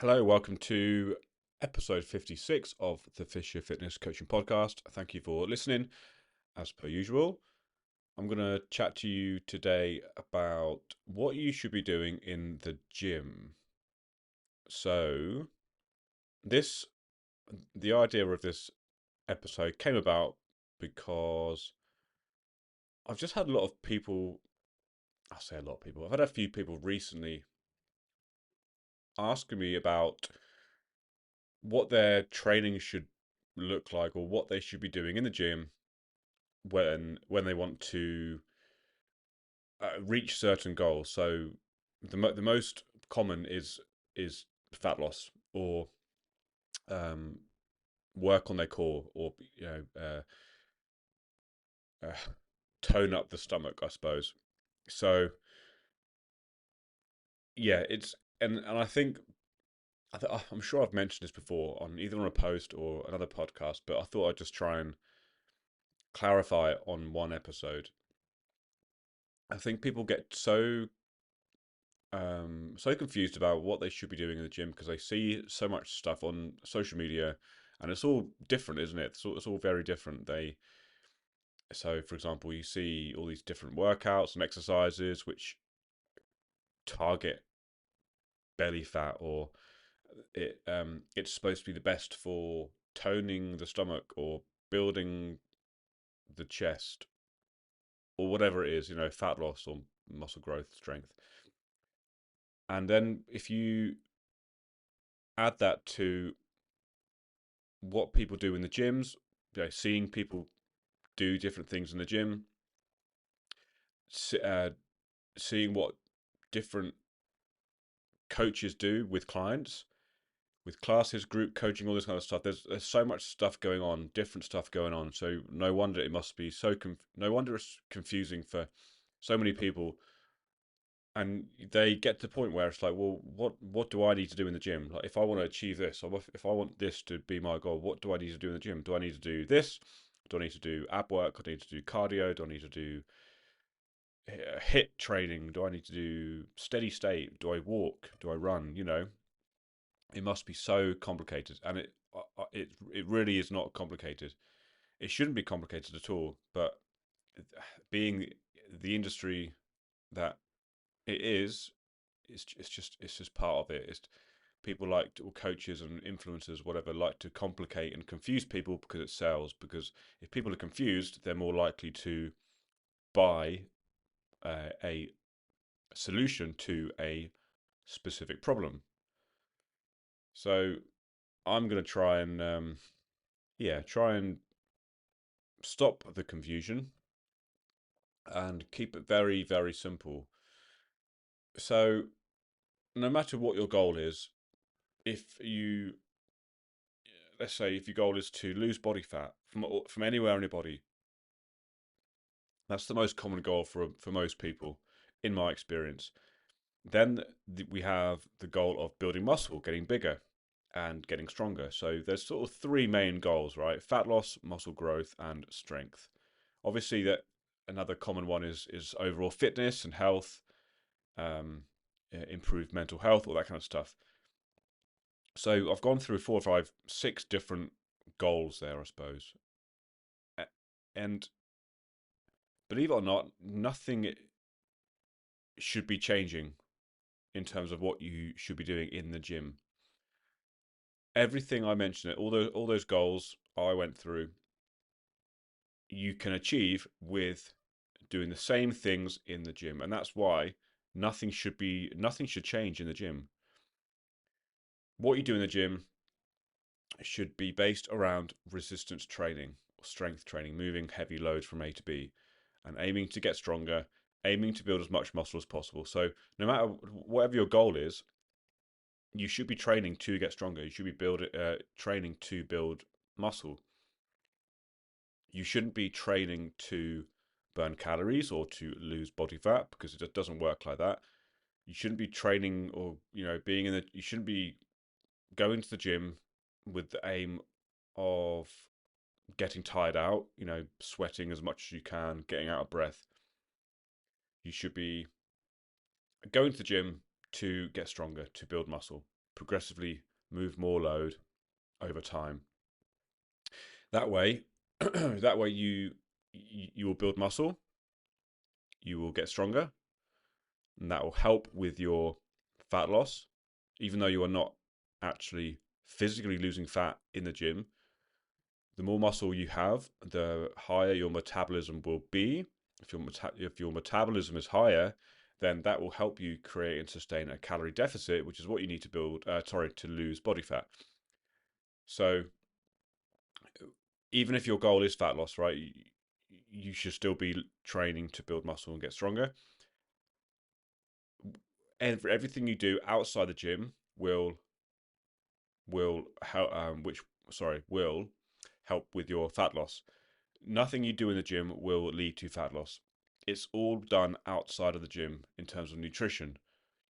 Hello, welcome to episode 56 of the Fisher Fitness Coaching Podcast. Thank you for listening. As per usual, I'm going to chat to you today about what you should be doing in the gym. So, this the idea of this episode came about because I've just had a lot of people, I say a lot of people, I've had a few people recently asking me about what their training should look like or what they should be doing in the gym when they want to reach certain goals. So the most common is fat loss or um, work on their core or uh, tone up the stomach, I suppose. So yeah, it's and I think I'm sure I've mentioned this before on either on a post or another podcast, but I thought I'd just try and clarify it on one episode. I think people get so confused about what they should be doing in the gym because they see so much stuff on social media, and it's all different, isn't it? It's all very different. So for example, you see all these different workouts and exercises which target belly fat, or it's supposed to be the best for toning the stomach or building the chest or whatever it is, fat loss or muscle growth, strength. And then if you add that to what people do in the gyms, seeing people do different things in the gym, uh, seeing what different coaches do with clients, with classes, group coaching, all this kind of stuff. There's so much stuff going on, different stuff going on. So no wonder it must be no wonder it's confusing for so many people. And they get to the point where it's like, well, what do I need to do in the gym? Like, if I want to achieve this, or if I want this to be my goal, what do I need to do in the gym? Do I need to do this? Do I need to do ab work? Do I need to do cardio? Do I need to do HIIT training? Do I need to do steady state? Do I walk? Do I run? It must be so complicated, and it really is not complicated. It shouldn't be complicated at all, but being the industry that it is, it's just part of it. It's people like or coaches and influencers, whatever, like to complicate and confuse people because it sells. Because if people are confused, they're more likely to buy a solution to a specific problem. So I'm going to try and try and stop the confusion and keep it very, very simple. So no matter what your goal is, if you let's say if your goal is to lose body fat from anywhere in your body, that's the most common goal for most people, in my experience. Then we have the goal of building muscle, getting bigger, and getting stronger. So there's sort of three main goals, right? Fat loss, muscle growth, and strength. Obviously, that another common one is overall fitness and health, um, improved mental health, all that kind of stuff. So I've gone through four, five, six different goals there, I suppose. And believe it or not, nothing should be changing in terms of what you should be doing in the gym. Everything I mentioned, all those goals I went through, you can achieve with doing the same things in the gym, and that's why nothing should change in the gym. What you do in the gym should be based around resistance training, strength training, moving heavy loads from A to B, and aiming to get stronger, aiming to build as much muscle as possible. So no matter whatever your goal is, you should be training to get stronger. You should be training to build muscle. You shouldn't be training to burn calories or to lose body fat because it just doesn't work like that. You shouldn't be training or being in the. You shouldn't be going to the gym with the aim of getting tired out. Sweating as much as you can, getting out of breath. You should be going to the gym to get stronger, to build muscle. progressively move more load over time. That way, that way you will build muscle, you will get stronger, and that will help with your fat loss. Even though you are not actually physically losing fat in the gym, the more muscle you have, the higher your metabolism will be. If your metabolism is higher, then that will help you create and sustain a calorie deficit, which is what you need to to lose body fat. So even if your goal is fat loss, right, you should still be training to build muscle and get stronger. And everything you do outside the gym will help, will help with your fat loss. Nothing you do in the gym will lead to fat loss. It's all done outside of the gym in terms of nutrition.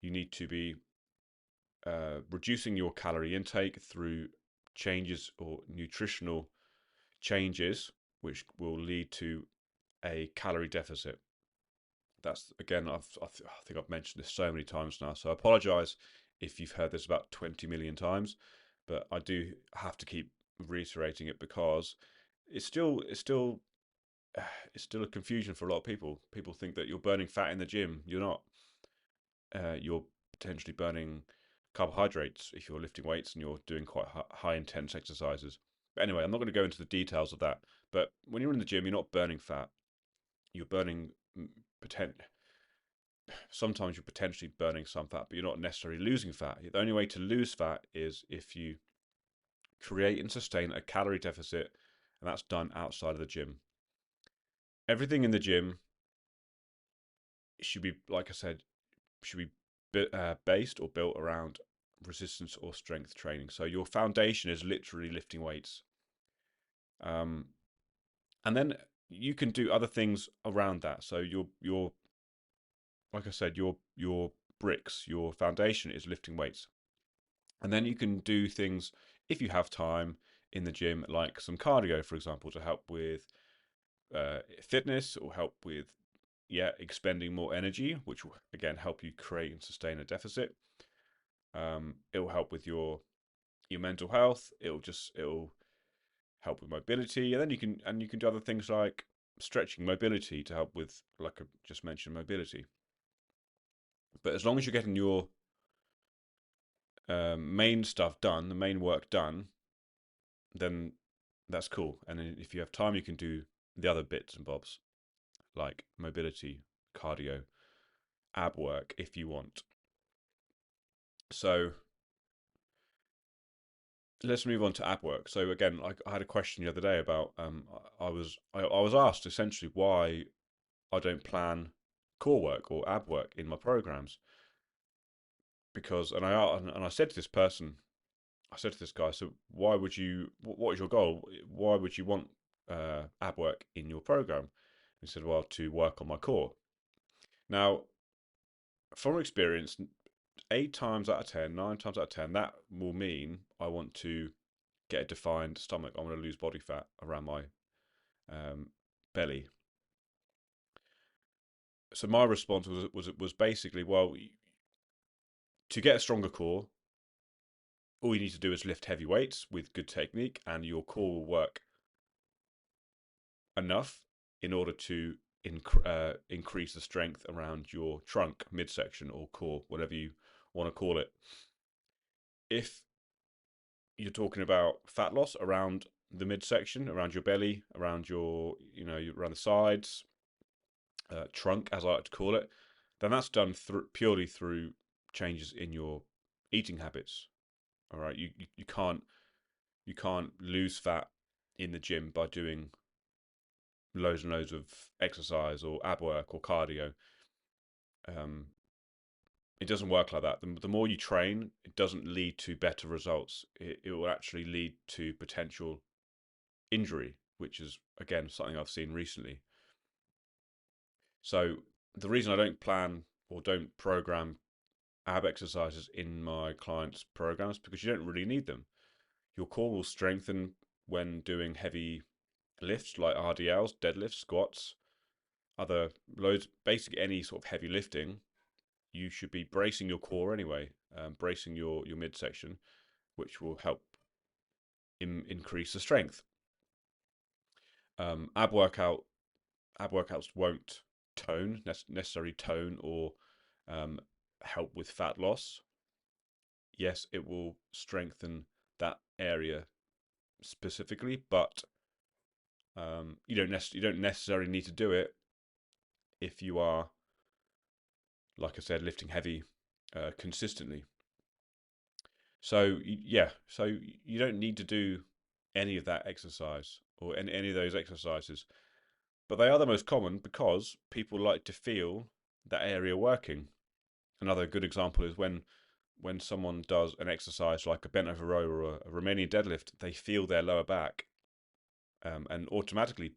You need to be reducing your calorie intake through changes or nutritional changes, which will lead to a calorie deficit. That's again, I think I've mentioned this so many times now, so I apologize if you've heard this about 20 million times, but I do have to keep reiterating it because it's still a confusion for a lot of people. People think that you're burning fat in the gym. You're not. You're potentially burning carbohydrates if you're lifting weights and you're doing quite high intense exercises. But anyway, I'm not going to go into the details of that. But when you're in the gym, you're not burning fat. You're burning sometimes you're potentially burning some fat, but you're not necessarily losing fat. The only way to lose fat is if you create and sustain a calorie deficit, and that's done outside of the gym. Everything in the gym should be, like I said, should be based or built around resistance or strength training. So your foundation is literally lifting weights, um, and then you can do other things around that. So your like I said, your bricks, your foundation is lifting weights, and then you can do things if you have time in the gym, like some cardio, for example, to help with fitness or help with expending more energy, which will again help you create and sustain a deficit. It will help with your mental health. It'll help with mobility, and then you can do other things like stretching, mobility to help with, like I just mentioned, mobility. But as long as you're getting your main stuff done, the main work done, then that's cool. And then if you have time, you can do the other bits and bobs like mobility, cardio, ab work if you want. So let's move on to ab work. So again, I had a question the other day about I was asked essentially why I don't plan core work or ab work in my programs, because and I said to this person, I said to this guy, so why would you? What is your goal? Why would you want ab work in your program? He said, well, to work on my core. Now, from experience, 8 times out of 10, 9 times out of 10, that will mean I want to get a defined stomach. I want to lose body fat around my belly. So my response was basically, well, to get a stronger core, all you need to do is lift heavy weights with good technique, and your core will work enough in order to increase the strength around your trunk, midsection, or core, whatever you want to call it. If you're talking about fat loss around the midsection, around your belly, around around the sides, trunk, as I like to call it, then that's done purely through changes in your eating habits. All right, you can't lose fat in the gym by doing loads and loads of exercise or ab work or cardio. Um, it doesn't work like that. The more you train, it doesn't lead to better results. It will actually lead to potential injury, which is again something I've seen recently. So the reason I don't plan or don't program ab exercises in my clients' programs because you don't really need them. Your core will strengthen when doing heavy lifts like RDLs, deadlifts, squats, other loads, basically any sort of heavy lifting. you should be bracing your core anyway, bracing your midsection, which will help increase the strength. Um, ab workout ab workouts won't necessarily tone or um, help with fat loss. Yes, it will strengthen that area specifically, but you don't necessarily need to do it if you are, like I said, lifting heavy consistently. So yeah, so you don't need to do any of that exercise or any of those exercises, but they are the most common because people like to feel that area working. Another good example is when someone does an exercise like a bent over row or a Romanian deadlift, they feel their lower back, and automatically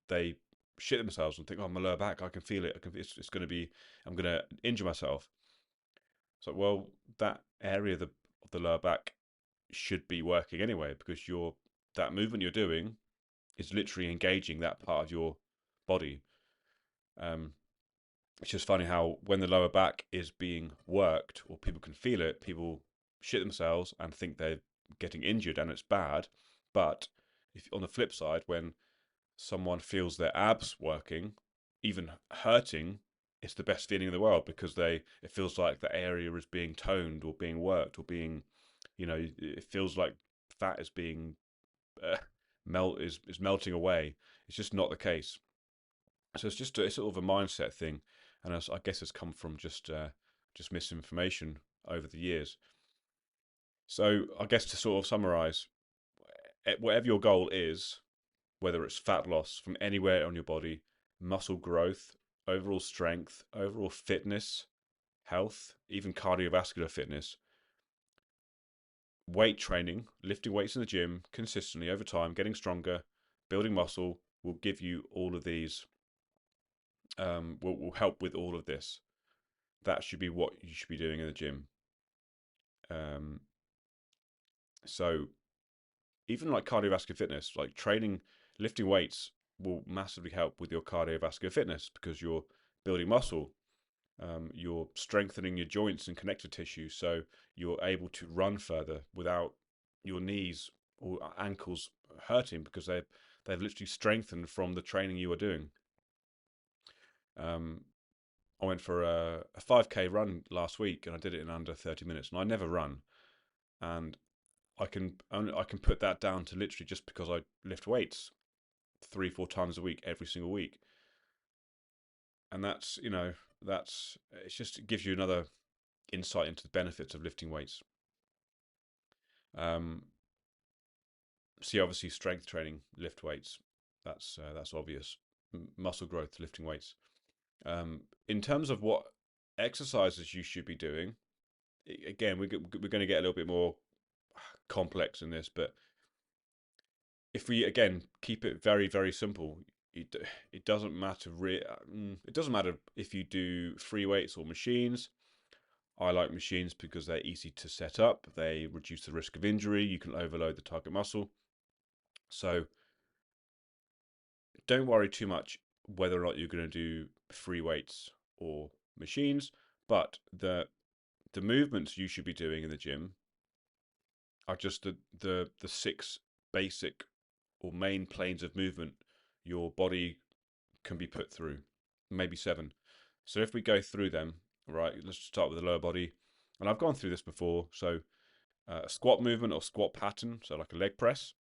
they shit themselves and think, "Oh, my lower back, I can feel it. It's going to be, I'm going to injure myself." So, well, that area of the lower back should be working anyway because that movement you're doing is literally engaging that part of your body. Um, it's just funny how when the lower back is being worked or people can feel it, people shit themselves and think they're getting injured and it's bad. But if on the flip side, when someone feels their abs working, even hurting, it's the best feeling in the world because it feels like the area is being toned or being worked or being, it feels like fat is being uh, is melting away. It's just not the case. So it's sort of a mindset thing, and I guess it's come from just misinformation over the years. So I guess to sort of summarize, whatever your goal is, whether it's fat loss from anywhere on your body, muscle growth, overall strength, overall fitness, health, even cardiovascular fitness, weight training, lifting weights in the gym consistently over time, getting stronger, building muscle will give you all of these, will help with all of this. That should be what you should be doing in the gym. Um, so even like cardiovascular fitness, like training, lifting weights will massively help with your cardiovascular fitness because you're building muscle, you're strengthening your joints and connective tissue, so you're able to run further without your knees or ankles hurting because they've literally strengthened from the training you are doing. Um, I went for a 5K run last week and I did it in under 30 minutes. And I never run, and I can put that down to literally just because I lift weights 3-4 times a week every single week, and that's it gives you another insight into the benefits of lifting weights. Um, See, obviously, strength training, lift weights. That's obvious. Muscle growth, lifting weights. In terms of what exercises you should be doing, again, we're going to get a little bit more complex in this, but if we again keep it very very simple, it doesn't matter. It doesn't matter if you do free weights or machines. I like machines because they're easy to set up. They reduce the risk of injury. You can overload the target muscle. So don't worry too much whether or not you're going to do free weights or machines. But the movements you should be doing in the gym are just the six basic or main planes of movement your body can be put through, maybe seven. So if we go through them, right, let's start with the lower body. And I've gone through this before. So a squat movement or squat pattern, so like a leg press,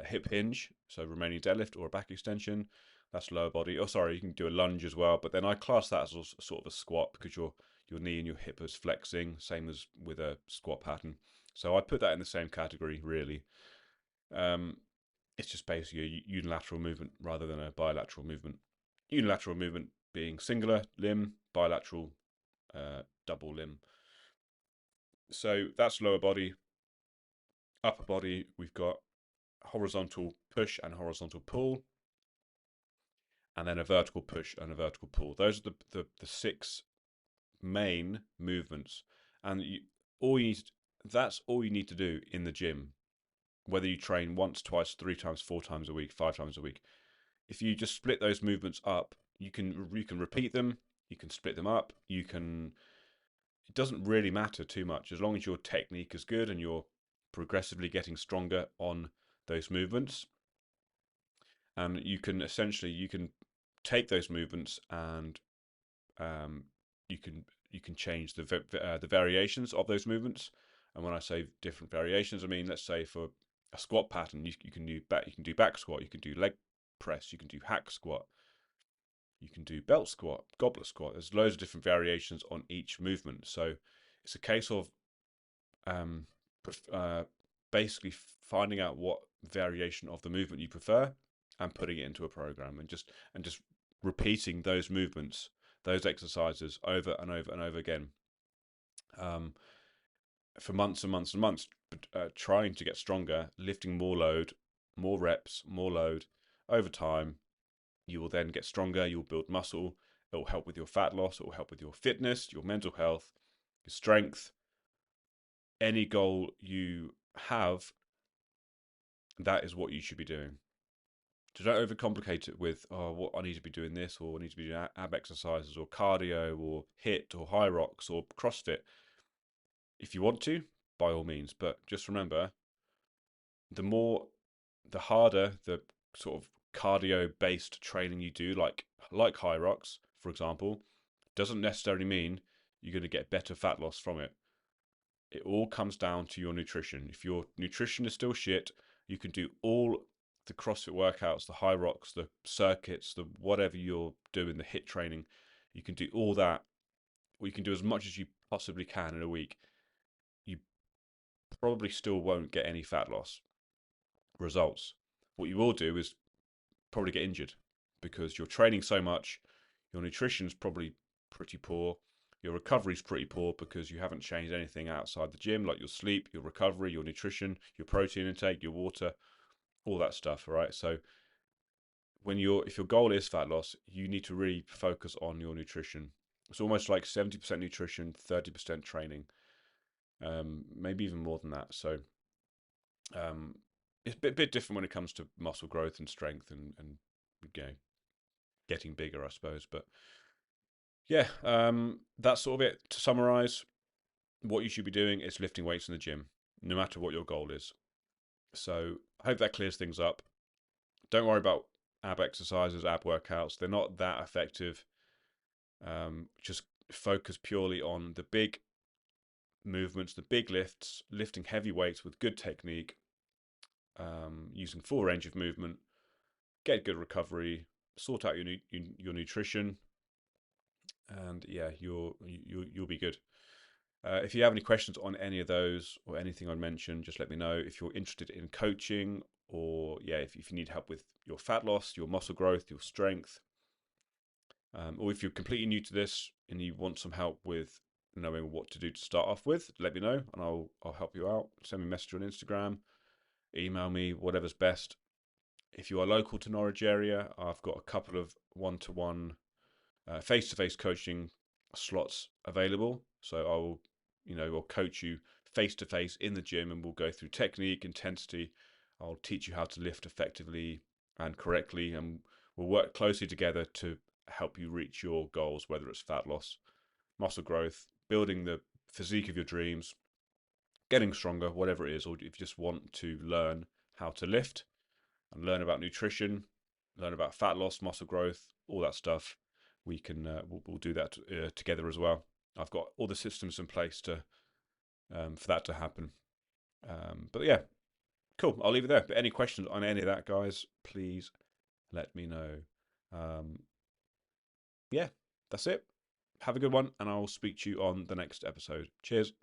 hip hinge, so Romanian deadlift or a back extension, that's lower body. Oh, sorry, you can do a lunge as well, but then I class that as a sort of a squat because your knee and your hip is flexing, same as with a squat pattern. So I put that in the same category, really. Um, it's just basically a unilateral movement rather than a bilateral movement. Unilateral movement being singular limb, bilateral double limb. So that's lower body. Upper body, we've got horizontal push and horizontal pull, and then a vertical push and a vertical pull. Those are the six main movements, and all you need, that's all you need to do in the gym. Whether you train once, twice, 3 times, 4 times a week, 5 times a week, if you just split those movements up, you can repeat them. You can split them up. It doesn't really matter too much as long as your technique is good and you're progressively getting stronger on those movements. And you can take those movements and um, you can change the variations of those movements. And when I say different variations, I mean, let's say for a squat pattern, you can do back squat, you can do leg press, you can do hack squat, you can do belt squat, goblet squat. There's loads of different variations on each movement. So it's a case of um, uh, basically finding out what variation of the movement you prefer and putting it into a program, and just repeating those movements, those exercises over and over and over again, um, for months and months and months, trying to get stronger, lifting more load, more reps, more load over time. You will then get stronger, you'll build muscle, it will help with your fat loss, it will help with your fitness, your mental health, your strength. Any goal you have, that is what you should be doing. So don't overcomplicate it with, oh, what I need to be doing this, or I need to be doing ab exercises, or cardio, or HIIT, or Hyrox, or CrossFit. If you want to, by all means, but just remember, the harder the sort of cardio-based training you do, like Hyrox, for example, doesn't necessarily mean you're going to get better fat loss from it. It all comes down to your nutrition. If your nutrition is still shit, you can do all the CrossFit workouts, the Hyrox, the circuits, the whatever you're doing, the HIIT training. You can do all that, or you can do as much as you possibly can in a week. You probably still won't get any fat loss results. What you will do is probably get injured because you're training so much, your nutrition's probably pretty poor, your recovery's pretty poor because you haven't changed anything outside the gym, like your sleep, your recovery, your nutrition, your protein intake, your water, all that stuff. All right. So if your goal is fat loss, you need to really focus on your nutrition. It's almost like 70% nutrition, 30% training, maybe even more than that. So um, it's a bit different when it comes to muscle growth and strength and you know, getting bigger, I suppose. But yeah, that's sort of it. To summarize, what you should be doing is lifting weights in the gym, no matter what your goal is. So I hope that clears things up. Don't worry about ab exercises, ab workouts. They're not that effective. Just focus purely on the big movements, the big lifts, lifting heavy weights with good technique, using full range of movement, get good recovery, sort out your nutrition, and yeah, you'll be good. If you have any questions on any of those or anything I mentioned, just let me know. If you're interested in coaching, or yeah, if you need help with your fat loss, your muscle growth, your strength, or if you're completely new to this and you want some help with knowing what to do to start off with, let me know and I'll help you out. Send me a message on Instagram, email me, whatever's best. If you are local to Norwich area, I've got a couple of one-to-one face-to-face coaching slots available. So I'll coach you face-to-face in the gym, and we'll go through technique, intensity. I'll teach you how to lift effectively and correctly, and we'll work closely together to help you reach your goals, whether it's fat loss, muscle growth, building the physique of your dreams, getting stronger, whatever it is, or if you just want to learn how to lift and learn about nutrition, learn about fat loss, muscle growth, all that stuff. We'll do that together as well. I've got all the systems in place to for that to happen. But yeah, cool. I'll leave it there. But any questions on any of that, guys, please let me know. Yeah, that's it. Have a good one, and I'll speak to you on the next episode. Cheers.